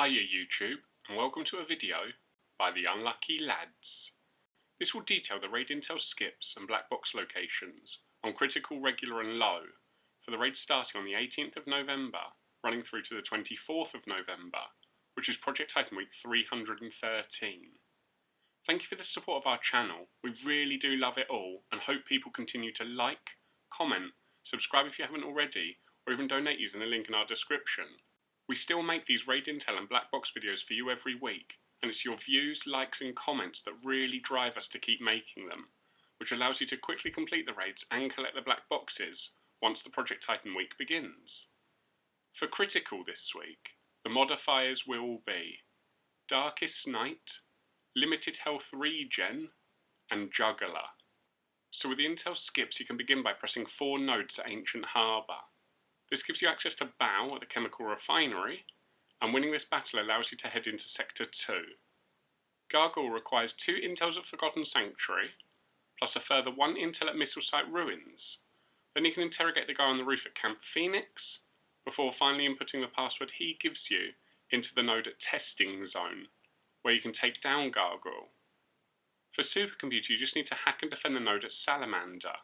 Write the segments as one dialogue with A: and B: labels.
A: Hiya YouTube, and welcome to a video by the Unlucky Lads. This will detail the raid intel skips and black box locations on critical, regular and low for the raid starting on the 18th of November, running through to the 24th of November, which is Project Titan Week 313. Thank you for the support of our channel, we really do love it all and hope people continue to like, comment, subscribe if you haven't already, or even donate using the link in our description. We still make these raid intel and black box videos for you every week, and it's your views, likes and comments that really drive us to keep making them, which allows you to quickly complete the raids and collect the black boxes once the Project Titan week begins. For critical this week, the modifiers will be Darkest Night, Limited Health Regen, and Juggler. So with the intel skips you can begin by pressing 4 nodes at Ancient Harbour. This gives you access to Baal at the chemical refinery, and winning this battle allows you to head into Sector 2. Gargoyle requires 2 intels at Forgotten Sanctuary, plus a further 1 intel at Missile Site Ruins. Then you can interrogate the guy on the roof at Camp Phoenix, before finally inputting the password he gives you into the node at Testing Zone, where you can take down Gargoyle. For supercomputer you just need to hack and defend the node at Salamander.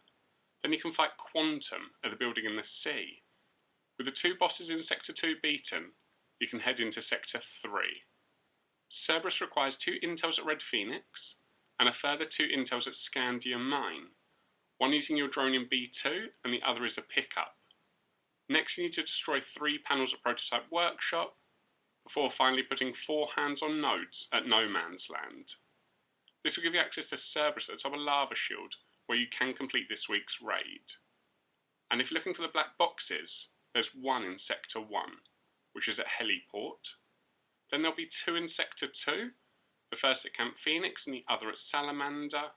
A: Then you can fight Quantum at the building in the sea. With the 2 bosses in Sector 2 beaten, you can head into Sector 3. Cerberus requires 2 intels at Red Phoenix, and a further 2 intels at Scandium Mine, one using your drone in B2 and the other is a pickup. Next you need to destroy 3 panels at Prototype Workshop, before finally putting 4 hands-on nodes at No Man's Land. This will give you access to Cerberus at the top of Lava Shield, where you can complete this week's raid. And if you're looking for the black boxes, there's 1 in Sector 1, which is at Heliport. Then there'll be 2 in Sector 2, the first at Camp Phoenix and the other at Salamander.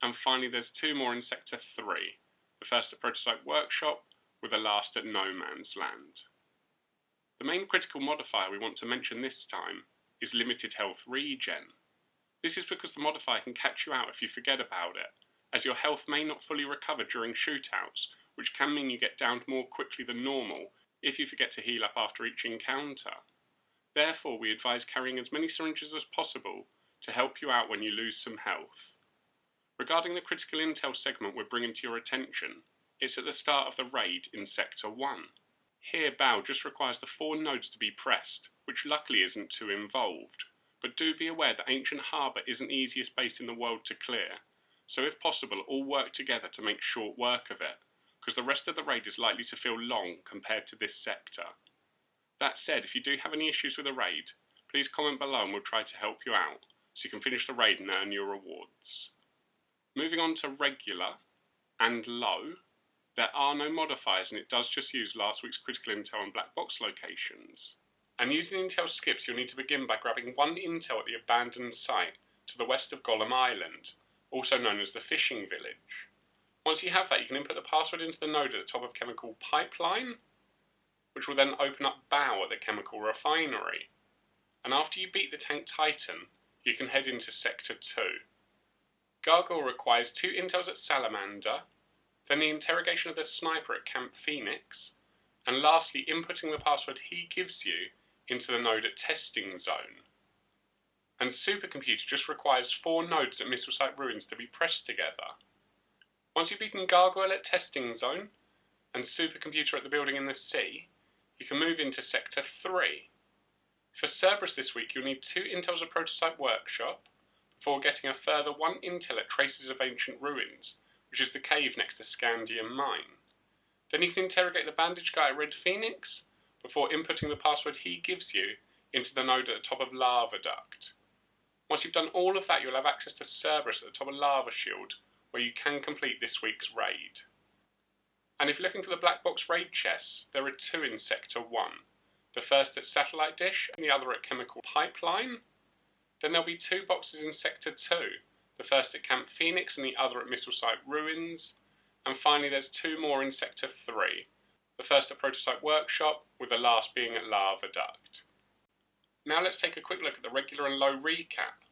A: And finally there's 2 more in Sector 3, the first at Prototype Workshop, with the last at No Man's Land. The main critical modifier we want to mention this time is Limited Health Regen. This is because the modifier can catch you out if you forget about it, as your health may not fully recover during shootouts, which can mean you get downed more quickly than normal if you forget to heal up after each encounter. Therefore, we advise carrying as many syringes as possible to help you out when you lose some health. Regarding the critical intel segment we're bringing to your attention, it's at the start of the raid in Sector 1. Here Baal just requires the 4 nodes to be pressed, which luckily isn't too involved, but do be aware that Ancient Harbour isn't the easiest base in the world to clear, so if possible all work together to make short work of it, because the rest of the raid is likely to feel long compared to this sector. That said, if you do have any issues with the raid, please comment below and we'll try to help you out, so you can finish the raid and earn your rewards. Moving on to regular and low, there are no modifiers and it does just use last week's critical intel and black box locations. And using the intel skips you'll need to begin by grabbing 1 intel at the abandoned site to the west of Golem Island, also known as the Fishing Village. Once you have that, you can input the password into the node at the top of Chemical Pipeline, which will then open up Baal at the chemical refinery. And after you beat the Tank Titan, you can head into Sector 2. Gargoyle requires 2 intels at Salamander, then the interrogation of the sniper at Camp Phoenix, and lastly inputting the password he gives you into the node at Testing Zone. And supercomputer just requires 4 nodes at Missile Site Ruins to be pressed together. Once you've beaten Gargoyle at Testing Zone, and supercomputer at the building in the sea, you can move into Sector 3. For Cerberus this week you'll need 2 intels at Prototype Workshop, before getting a further 1 intel at Traces of Ancient Ruins, which is the cave next to Scandium Mine. Then you can interrogate the bandage guy at Red Phoenix, before inputting the password he gives you into the node at the top of Lava Duct. Once you've done all of that you'll have access to Cerberus at the top of Lava Shield, where you can complete this week's raid. And if you're looking for the black box raid chests, there are 2 in Sector 1. The first at Satellite Dish and the other at Chemical Pipeline. Then there'll be 2 boxes in Sector 2, the first at Camp Phoenix and the other at Missile Site Ruins. And finally there's 2 more in Sector 3, the first at Prototype Workshop, with the last being at Lava Duct. Now let's take a quick look at the regular and low recap,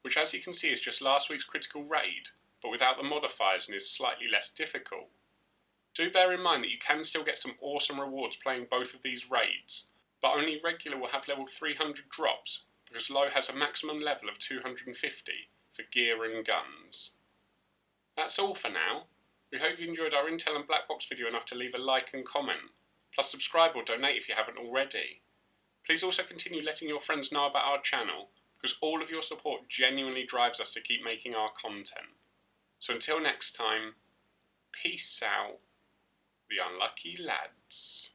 A: which as you can see is just last week's critical raid, but without the modifiers and is slightly less difficult. Do bear in mind that you can still get some awesome rewards playing both of these raids, but only regular will have level 300 drops, because low has a maximum level of 250 for gear and guns. That's all for now. We hope you enjoyed our Intel and Blackbox video enough to leave a like and comment, plus subscribe or donate if you haven't already. Please also continue letting your friends know about our channel, because all of your support genuinely drives us to keep making our content. So until next time, peace out, the unlucky lads.